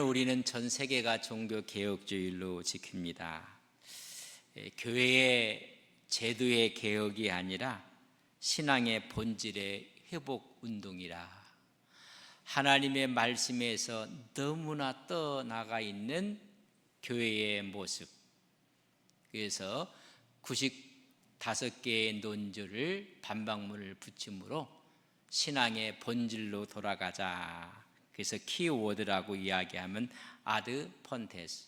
우리는 전 세계가 종교 개혁주의로 지킵니다. 교회의 제도의 개혁이 아니라 신앙의 본질의 회복 운동이라. 하나님의 말씀에서 너무나 떠나가 있는 교회의 모습. 그래서 95개의 논조를 반박문을 붙임으로 신앙의 본질로 돌아가자. 그래서 키워드라고 이야기하면 아드 폰테스,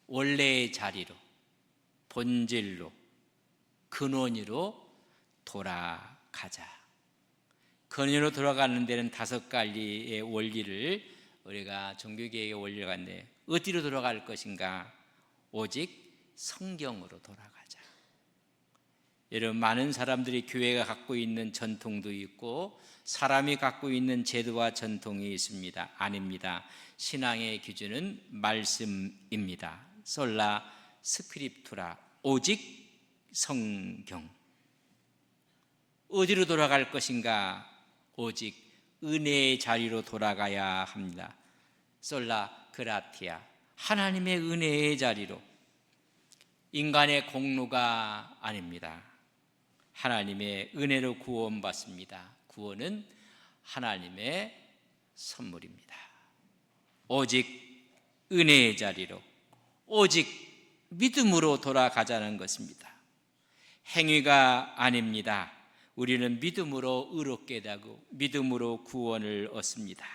원래의 자리로, 본질로, 근원으로 돌아가자. 근원으로 돌아가는 데는 5가지의 원리를 우리가 종교개혁의 원리가 있는데, 어디로 돌아갈 것인가? 오직 성경으로 돌아가자. 여러분, 많은 사람들이 교회가 갖고 있는 전통도 있고 사람이 갖고 있는 제도와 전통이 있습니다. 아닙니다. 신앙의 기준은 말씀입니다. 솔라 스크립투라, 오직 성경. 어디로 돌아갈 것인가? 오직 은혜의 자리로 돌아가야 합니다. 솔라 그라티아, 하나님의 은혜의 자리로. 인간의 공로가 아닙니다. 하나님의 은혜로 구원받습니다. 구원은 하나님의 선물입니다. 오직 은혜의 자리로, 오직 믿음으로 돌아가자는 것입니다. 행위가 아닙니다. 우리는 믿음으로 의롭게 되고 믿음으로 구원을 얻습니다.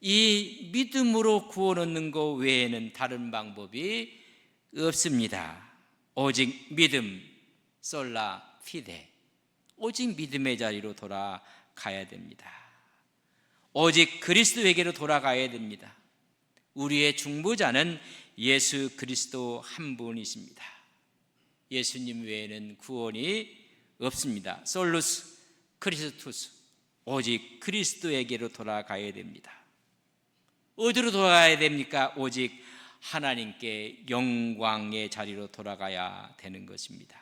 이 믿음으로 구원 얻는 것 외에는 다른 방법이 없습니다. 오직 믿음, 솔라 피데, 오직 믿음의 자리로 돌아가야 됩니다. 오직 그리스도에게로 돌아가야 됩니다. 우리의 중보자는 예수 그리스도 한 분이십니다. 예수님 외에는 구원이 없습니다. 솔루스 크리스투스, 오직 그리스도에게로 돌아가야 됩니다. 어디로 돌아가야 됩니까? 오직 하나님께 영광의 자리로 돌아가야 되는 것입니다.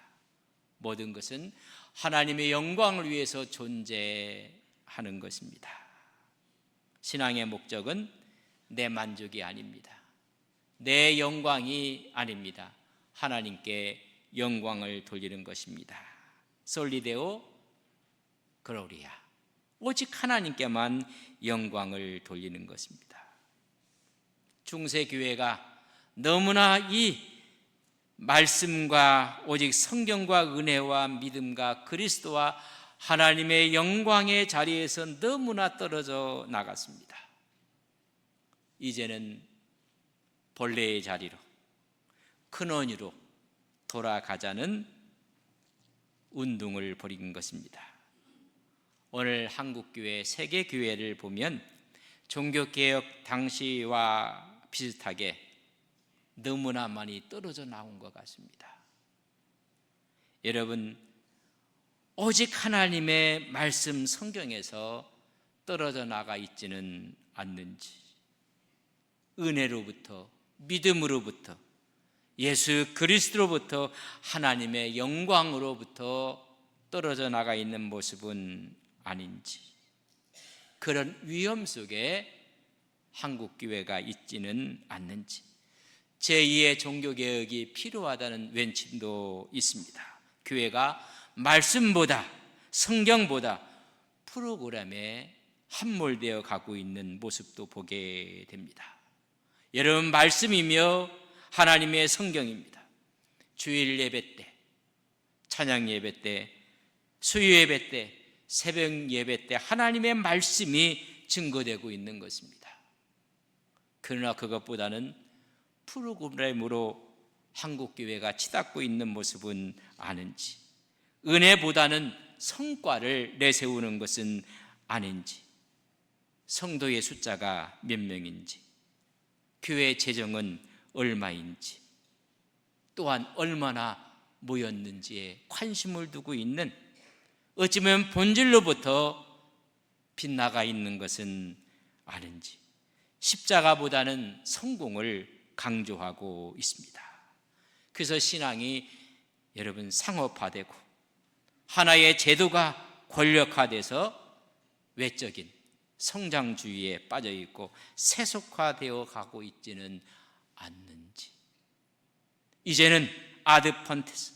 모든 것은 하나님의 영광을 위해서 존재하는 것입니다. 신앙의 목적은 내 만족이 아닙니다. 내 영광이 아닙니다. 하나님께 영광을 돌리는 것입니다. 솔리데오 글로리아, 오직 하나님께만 영광을 돌리는 것입니다. 중세교회가 너무나 이 말씀과 오직 성경과 은혜와 믿음과 그리스도와 하나님의 영광의 자리에서 너무나 떨어져 나갔습니다. 이제는 본래의 자리로, 근원으로 돌아가자는 운동을 벌인 것입니다. 오늘 한국교회, 세계교회를 보면 종교개혁 당시와 비슷하게 너무나 많이 떨어져 나온 것 같습니다. 여러분, 오직 하나님의 말씀 성경에서 떨어져 나가 있지는 않는지, 은혜로부터, 믿음으로부터, 예수 그리스도로부터, 하나님의 영광으로부터 떨어져 나가 있는 모습은 아닌지, 그런 위험 속에 한국교회가 있지는 않는지, 제2의 종교개혁이 필요하다는 외침도 있습니다. 교회가 말씀보다, 성경보다 프로그램에 함몰되어 가고 있는 모습도 보게 됩니다. 여러분, 말씀이며 하나님의 성경입니다. 주일 예배 때, 찬양 예배 때, 수요 예배 때, 새벽 예배 때 하나님의 말씀이 증거되고 있는 것입니다. 그러나 그것보다는 프로그램으로 한국교회가 치닫고 있는 모습은 아닌지, 은혜보다는 성과를 내세우는 것은 아닌지, 성도의 숫자가 몇 명인지, 교회 재정은 얼마인지, 또한 얼마나 모였는지에 관심을 두고 있는, 어쩌면 본질로부터 빗나가 있는 것은 아닌지, 십자가보다는 성공을 강조하고 있습니다. 그래서 신앙이 여러분 상업화되고 하나의 제도가 권력화돼서 외적인 성장주의에 빠져 있고 세속화되어 가고 있지는 않는지. 이제는 아드펀테스,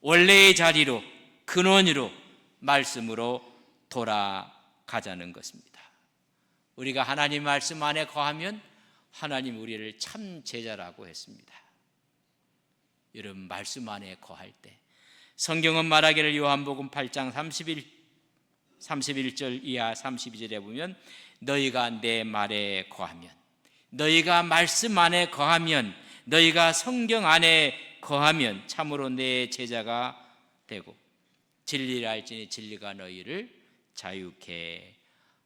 원래의 자리로, 근원으로, 말씀으로 돌아가자는 것입니다. 우리가 하나님 말씀 안에 거하면 하나님 우리를 참 제자라고 했습니다. 여러분, 말씀 안에 거할 때 성경은 말하기를 요한복음 8장 31절 이하 32절에 보면 너희가 내 말에 거하면, 너희가 말씀 안에 거하면, 너희가 성경 안에 거하면 참으로 내 제자가 되고 진리를 알지니 진리가 너희를 자유케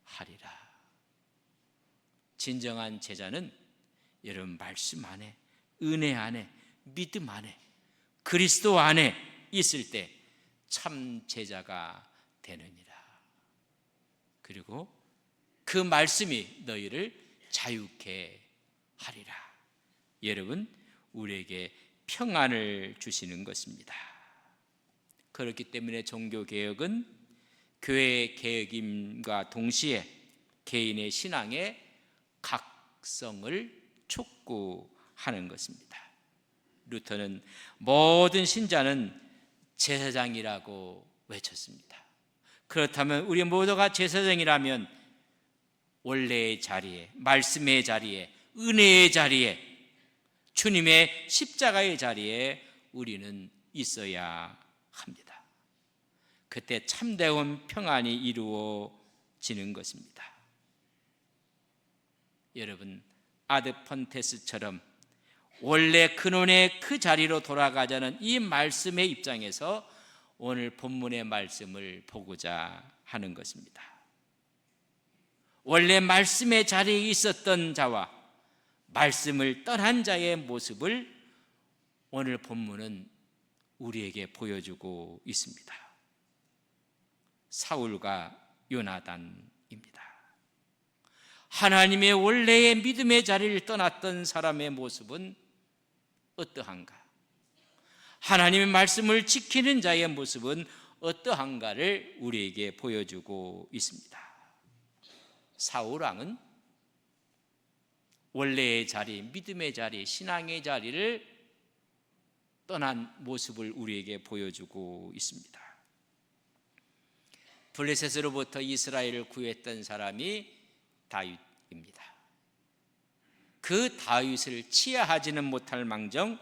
하리라. 진정한 제자는 여러분 말씀 안에, 은혜 안에, 믿음 안에, 그리스도 안에 있을 때 참 제자가 되느니라. 그리고 그 말씀이 너희를 자유케 하리라. 여러분, 우리에게 평안을 주시는 것입니다. 그렇기 때문에 종교개혁은 교회의 개혁임과 동시에 개인의 신앙의 각성을 촉구하는 것입니다. 루터는 모든 신자는 제사장이라고 외쳤습니다. 그렇다면 우리 모두가 제사장이라면 원래의 자리에, 말씀의 자리에, 은혜의 자리에, 주님의 십자가의 자리에 우리는 있어야 합니다. 그때 참다운 평안이 이루어지는 것입니다. 여러분, 아드펀테스처럼 원래 근원의 그 자리로 돌아가자는 이 말씀의 입장에서 오늘 본문의 말씀을 보고자 하는 것입니다. 원래 말씀의 자리에 있었던 자와 말씀을 떠난 자의 모습을 오늘 본문은 우리에게 보여주고 있습니다. 사울과 요나단입니다. 하나님의 원래의 믿음의 자리를 떠났던 사람의 모습은 어떠한가? 하나님의 말씀을 지키는 자의 모습은 어떠한가를 우리에게 보여주고 있습니다. 사울 왕은 원래의 자리, 믿음의 자리, 신앙의 자리를 떠난 모습을 우리에게 보여주고 있습니다. 블레셋으로부터 이스라엘을 구했던 사람이 다윗입니다. 그 다윗을 치하하지는 못할 망정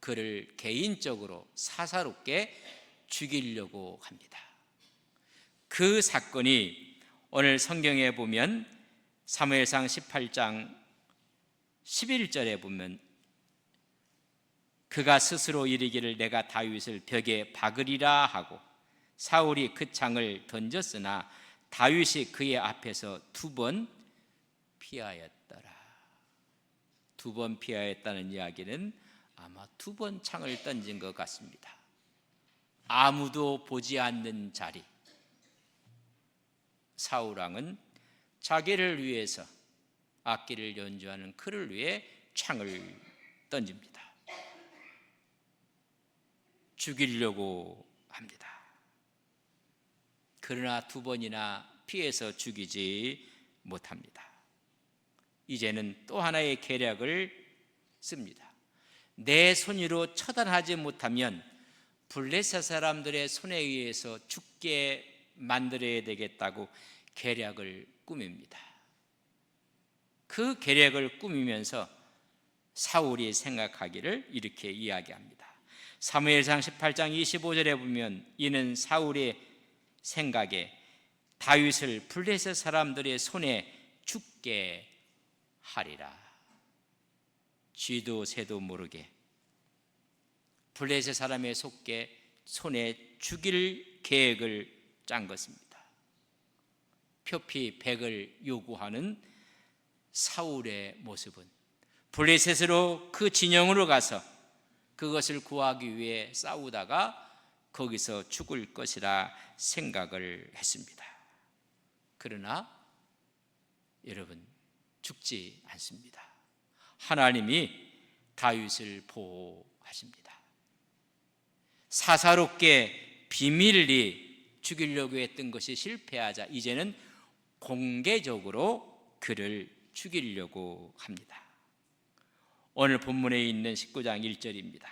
그를 개인적으로 사사롭게 죽이려고 합니다. 그 사건이 오늘 성경에 보면 사무엘상 18장 11절에 보면 그가 스스로 이르기를 내가 다윗을 벽에 박으리라 하고 사울이 그 창을 던졌으나 다윗이 그의 앞에서 2번 피하였더라. 2번 피하였다는 이야기는 아마 2번 창을 던진 것 같습니다. 아무도 보지 않는 자리. 사울 왕은 자기를 위해서 악기를 연주하는 그를 위해 창을 던집니다. 죽이려고 합니다. 그러나 2번이나 피해서 죽이지 못합니다. 이제는 또 하나의 계략을 씁니다. 내 손으로 처단하지 못하면 블레셋 사람들의 손에 의해서 죽게 만들어야 되겠다고 계략을 꾸밉니다. 그 계략을 꾸미면서 사울이 생각하기를 이렇게 이야기합니다. 사무엘상 18장 25절에 보면 이는 사울의 생각에 다윗을 블레셋 사람들의 손에 죽게 하리라. 쥐도 새도 모르게 블레셋 사람의 손에 죽일 계획을 짠 것입니다. 표피 100을 요구하는 사울의 모습은 블레셋으로 그 진영으로 가서 그것을 구하기 위해 싸우다가 거기서 죽을 것이라 생각을 했습니다. 그러나 여러분, 죽지 않습니다. 하나님이 다윗을 보호하십니다. 사사롭게 비밀리 죽이려고 했던 것이 실패하자 이제는 공개적으로 그를 죽이려고 합니다. 오늘 본문에 있는 19장 1절입니다.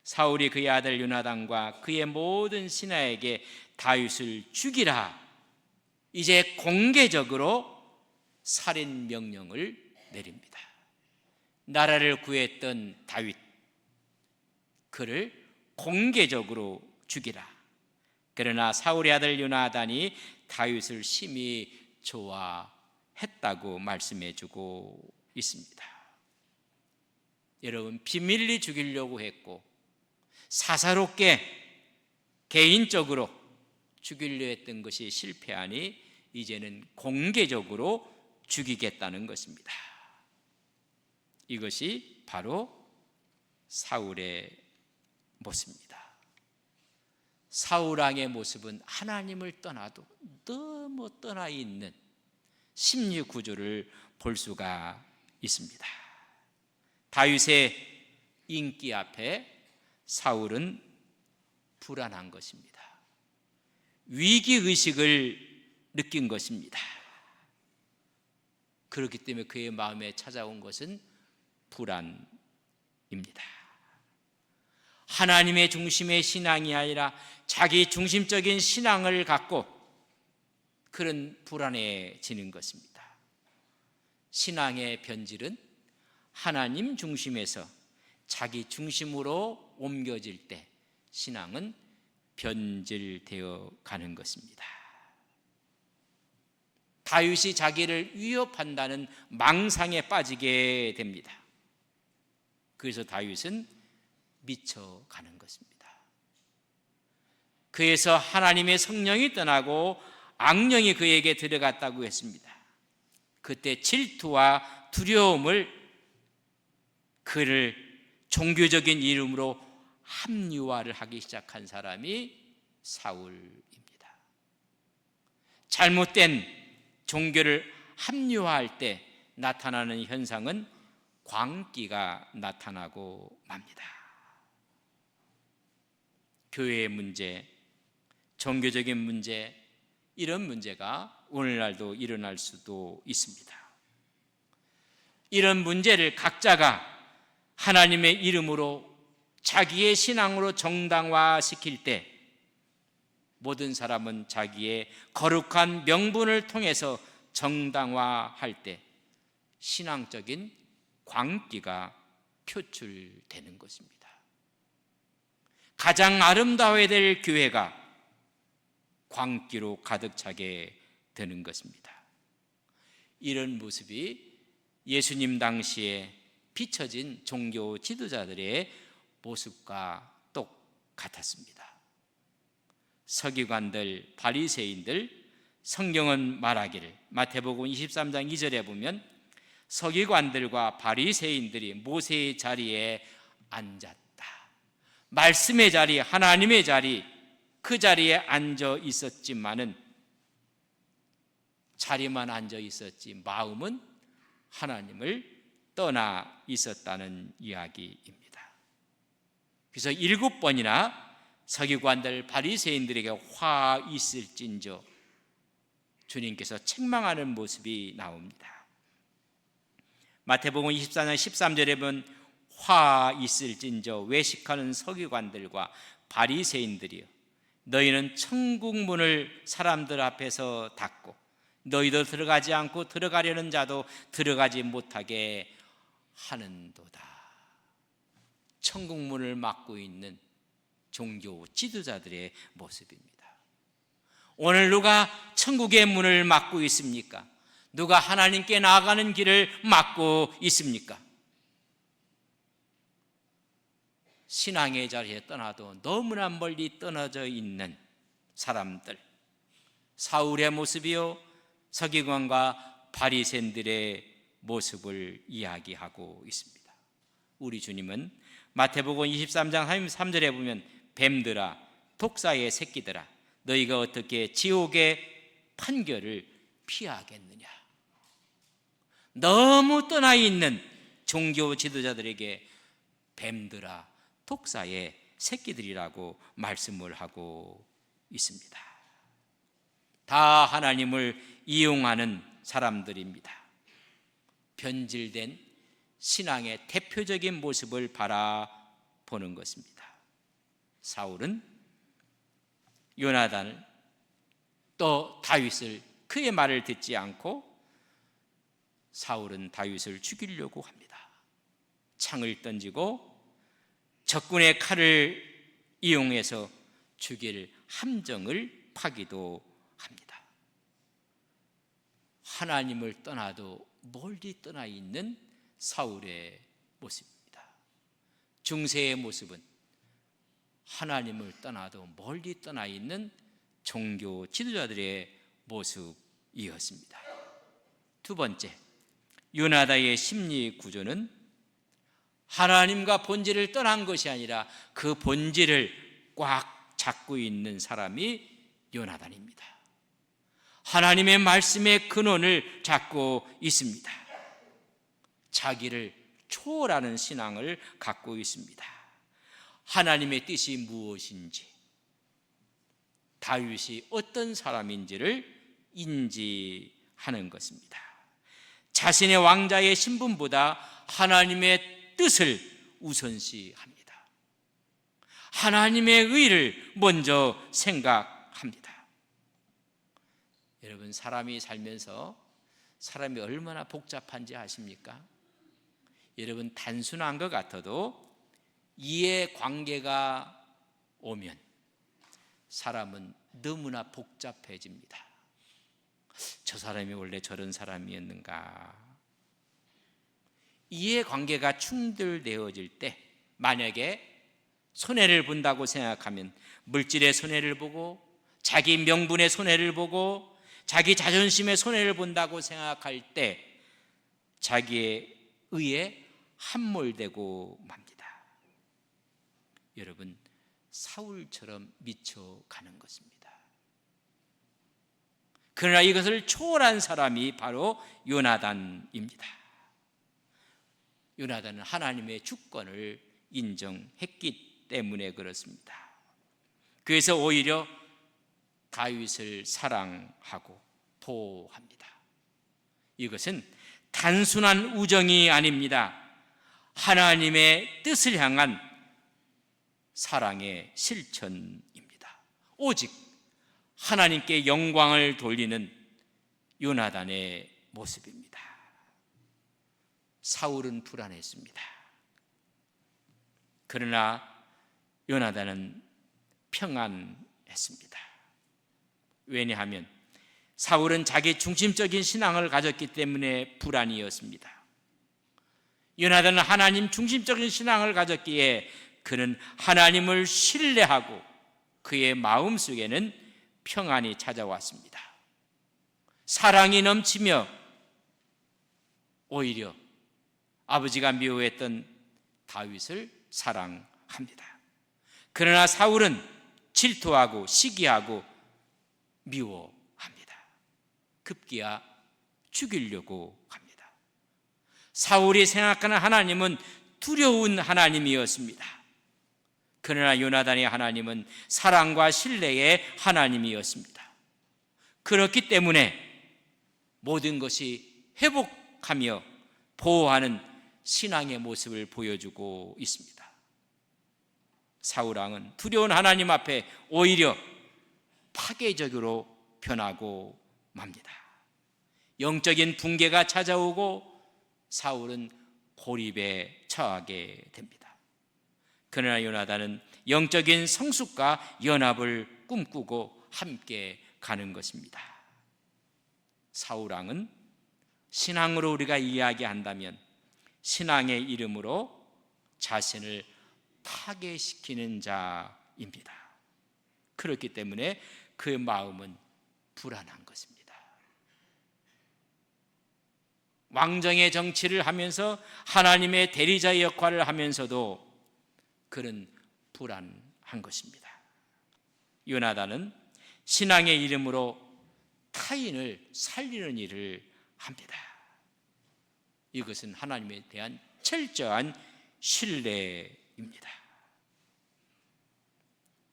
사울이 그의 아들 요나단과 그의 모든 신하에게 다윗을 죽이라, 이제 공개적으로 살인 명령을 내립니다. 나라를 구했던 다윗, 그를 공개적으로 죽이라. 그러나 사울의 아들 요나단이 다윗을 심히 좋아했다고 말씀해주고 있습니다. 여러분, 비밀리 죽이려고 했고 사사롭게 개인적으로 죽이려 했던 것이 실패하니 이제는 공개적으로 죽이겠다는 것입니다. 이것이 바로 사울의 모습입니다. 사울왕의 모습은 하나님을 떠나도 너무 떠나 있는 심리 구조를 볼 수가 있습니다. 다윗의 인기 앞에 사울은 불안한 것입니다. 위기의식을 느낀 것입니다. 그렇기 때문에 그의 마음에 찾아온 것은 불안입니다. 하나님의 중심의 신앙이 아니라 자기 중심적인 신앙을 갖고 그런 불안해지는 것입니다. 신앙의 변질은 하나님 중심에서 자기 중심으로 옮겨질 때 신앙은 변질되어 가는 것입니다. 다윗이 자기를 위협한다는 망상에 빠지게 됩니다. 그래서 다윗은 미쳐가는 것입니다. 그래서 하나님의 성령이 떠나고 악령이 그에게 들어갔다고 했습니다. 그때 질투와 두려움을 그를 종교적인 이름으로 합리화를 하기 시작한 사람이 사울입니다. 잘못된 종교를 합리화할 때 나타나는 현상은 광기가 나타나고 맙니다. 교회의 문제, 종교적인 문제, 이런 문제가 오늘날도 일어날 수도 있습니다. 이런 문제를 각자가 하나님의 이름으로 자기의 신앙으로 정당화시킬 때 모든 사람은 자기의 거룩한 명분을 통해서 정당화할 때 신앙적인 광기가 표출되는 것입니다. 가장 아름다워야 될 교회가 광기로 가득 차게 되는 것입니다. 이런 모습이 예수님 당시에 비춰진 종교 지도자들의 모습과 똑같았습니다. 서기관들, 바리새인들, 성경은 말하기를 마태복음 23장 2절에 보면 서기관들과 바리새인들이 모세의 자리에 앉았다. 말씀의 자리, 하나님의 자리, 그 자리에 앉아 있었지만은 자리만 앉아 있었지 마음은 하나님을 떠나 있었다는 이야기입니다. 그래서 7번이나 서기관들 바리새인들에게 화 있을진저 주님께서 책망하는 모습이 나옵니다. 마태복음 24장 13절에 보면 화 있을진저 외식하는 서기관들과 바리새인들이여, 너희는 천국 문을 사람들 앞에서 닫고 너희도 들어가지 않고 들어가려는 자도 들어가지 못하게 하는도다. 천국 문을 막고 있는 종교 지도자들의 모습입니다. 오늘 누가 천국의 문을 막고 있습니까? 누가 하나님께 나아가는 길을 막고 있습니까? 신앙의 자리에 떠나도 너무나 멀리 떨어져 있는 사람들, 사울의 모습이요 서기관과 바리새인들의 모습을 이야기하고 있습니다. 우리 주님은 마태복음 23장 33절에 보면 뱀들아 독사의 새끼들아 너희가 어떻게 지옥의 판결을 피하겠느냐. 너무 떠나 있는 종교 지도자들에게 뱀들아 독사의 새끼들이라고 말씀을 하고 있습니다. 다 하나님을 이용하는 사람들입니다. 변질된 신앙의 대표적인 모습을 바라보는 것입니다. 사울은 요나단을 또 다윗을 그의 말을 듣지 않고 사울은 다윗을 죽이려고 합니다. 창을 던지고 적군의 칼을 이용해서 죽일 함정을 파기도 합니다. 하나님을 떠나도 멀리 떠나 있는 사울의 모습입니다. 중세의 모습은 하나님을 떠나도 멀리 떠나 있는 종교 지도자들의 모습이었습니다. 두 번째, 요나단의 심리 구조는 하나님과 본질을 떠난 것이 아니라 그 본질을 꽉 잡고 있는 사람이 요나단입니다. 하나님의 말씀의 근원을 잡고 있습니다. 자기를 초월하는 신앙을 갖고 있습니다. 하나님의 뜻이 무엇인지, 다윗이 어떤 사람인지를 인지하는 것입니다. 자신의 왕자의 신분보다 하나님의 뜻을 우선시합니다. 하나님의 의를 먼저 생각합니다. 여러분, 사람이 살면서 사람이 얼마나 복잡한지 아십니까? 여러분, 단순한 것 같아도 이해관계가 오면 사람은 너무나 복잡해집니다. 저 사람이 원래 저런 사람이었는가? 이해관계가 충돌되어질 때 만약에 손해를 본다고 생각하면 물질의 손해를 보고 자기 명분의 손해를 보고 자기 자존심의 손해를 본다고 생각할 때 자기의 의에 함몰되고 맙니다. 여러분, 사울처럼 미쳐가는 것입니다. 그러나 이것을 초월한 사람이 바로 요나단입니다. 요나단은 하나님의 주권을 인정했기 때문에 그렇습니다. 그래서 오히려 다윗을 사랑하고 보호합니다. 이것은 단순한 우정이 아닙니다. 하나님의 뜻을 향한 사랑의 실천입니다. 오직 하나님께 영광을 돌리는 요나단의 모습입니다. 사울은 불안했습니다. 그러나 요나단은 평안했습니다. 왜냐하면 사울은 자기 중심적인 신앙을 가졌기 때문에 불안이었습니다. 요나단은 하나님 중심적인 신앙을 가졌기에 그는 하나님을 신뢰하고 그의 마음속에는 평안이 찾아왔습니다. 사랑이 넘치며 오히려 아버지가 미워했던 다윗을 사랑합니다. 그러나 사울은 질투하고 시기하고 미워합니다. 급기야 죽이려고 합니다. 사울이 생각하는 하나님은 두려운 하나님이었습니다. 그러나 요나단의 하나님은 사랑과 신뢰의 하나님이었습니다. 그렇기 때문에 모든 것이 회복하며 보호하는 신앙의 모습을 보여주고 있습니다. 사울왕은 두려운 하나님 앞에 오히려 파괴적으로 변하고 맙니다. 영적인 붕괴가 찾아오고 사울은 고립에 처하게 됩니다. 그러나 요나단은 영적인 성숙과 연합을 꿈꾸고 함께 가는 것입니다. 사울왕은 신앙으로 우리가 이야기한다면 신앙의 이름으로 자신을 파괴시키는 자입니다. 그렇기 때문에 그의 마음은 불안한 것입니다. 왕정의 정치를 하면서 하나님의 대리자의 역할을 하면서도 그는 불안한 것입니다. 요나단은 신앙의 이름으로 타인을 살리는 일을 합니다. 이것은 하나님에 대한 철저한 신뢰입니다.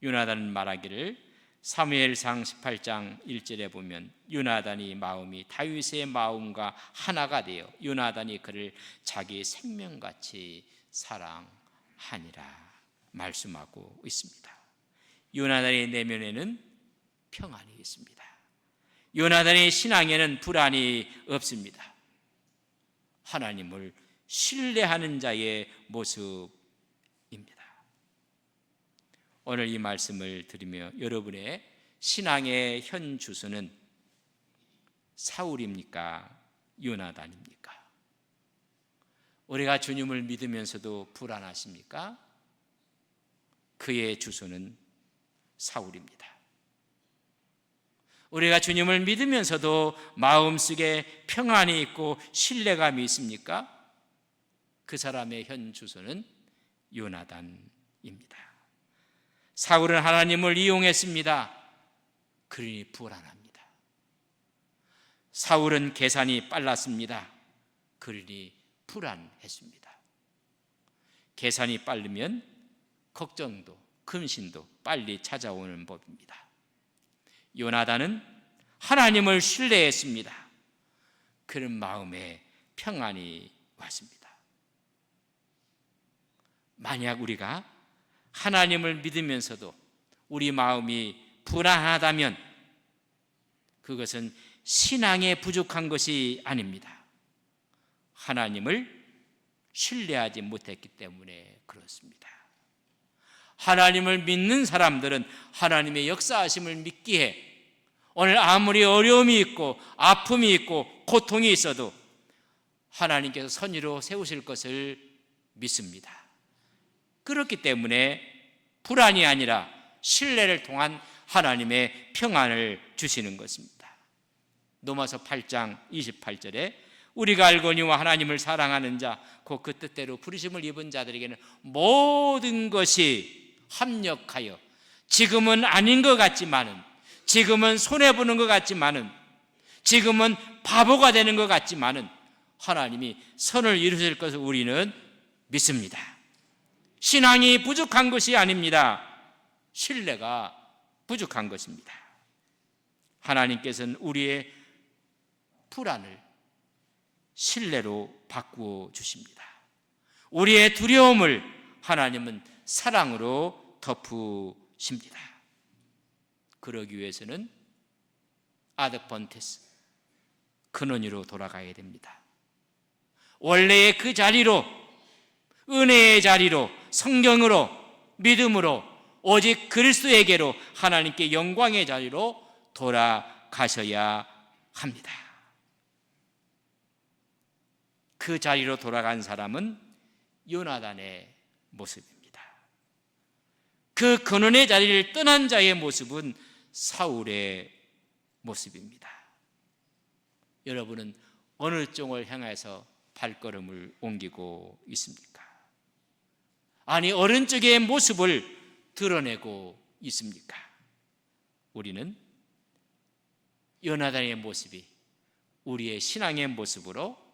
요나단은 말하기를 사무엘상 18장 1절에 보면 요나단이 마음이 다윗의 마음과 하나가 되어 요나단이 그를 자기 생명같이 사랑하니라 말씀하고 있습니다. 요나단의 내면에는 평안이 있습니다. 요나단의 신앙에는 불안이 없습니다. 하나님을 신뢰하는 자의 모습입니다. 오늘 이 말씀을 들으며 여러분의 신앙의 현 주소는 사울입니까? 요나단입니까? 우리가 주님을 믿으면서도 불안하십니까? 그의 주소는 사울입니다. 우리가 주님을 믿으면서도 마음속에 평안이 있고 신뢰감이 있습니까? 그 사람의 현 주소는 요나단입니다. 사울은 하나님을 이용했습니다. 그러니 불안합니다. 사울은 계산이 빨랐습니다. 그러니 불안했습니다. 계산이 빠르면 걱정도 근심도 빨리 찾아오는 법입니다. 요나단은 하나님을 신뢰했습니다. 그런 마음에 평안이 왔습니다. 만약 우리가 하나님을 믿으면서도 우리 마음이 불안하다면 그것은 신앙에 부족한 것이 아닙니다. 하나님을 신뢰하지 못했기 때문에 그렇습니다. 하나님을 믿는 사람들은 하나님의 역사하심을 믿기에 오늘 아무리 어려움이 있고 아픔이 있고 고통이 있어도 하나님께서 선의로 세우실 것을 믿습니다. 그렇기 때문에 불안이 아니라 신뢰를 통한 하나님의 평안을 주시는 것입니다. 로마서 8장 28절에 우리가 알거니와 하나님을 사랑하는 자 곧 그 뜻대로 부르심을 입은 자들에게는 모든 것이 합력하여 지금은 아닌 것 같지만은 지금은 손해보는 것 같지만은 지금은 바보가 되는 것 같지만은 하나님이 선을 이루실 것을 우리는 믿습니다. 신앙이 부족한 것이 아닙니다. 신뢰가 부족한 것입니다. 하나님께서는 우리의 불안을 신뢰로 바꾸어 주십니다. 우리의 두려움을 하나님은 사랑으로 덮으십니다. 그러기 위해서는 아드폰테스 근원으로 돌아가야 됩니다. 원래의 그 자리로, 은혜의 자리로, 성경으로, 믿음으로 오직 그리스도에게로 하나님께 영광의 자리로 돌아가셔야 합니다. 그 자리로 돌아간 사람은 요나단의 모습입니다. 그 근원의 자리를 떠난 자의 모습은 사울의 모습입니다. 여러분은 어느 쪽을 향해서 발걸음을 옮기고 있습니까? 아니, 어느 쪽의 모습을 드러내고 있습니까? 우리는 요나단의 모습이 우리의 신앙의 모습으로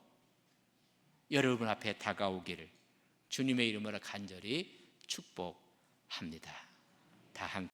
여러분 앞에 다가오기를 주님의 이름으로 간절히 축복합니다. 다 함께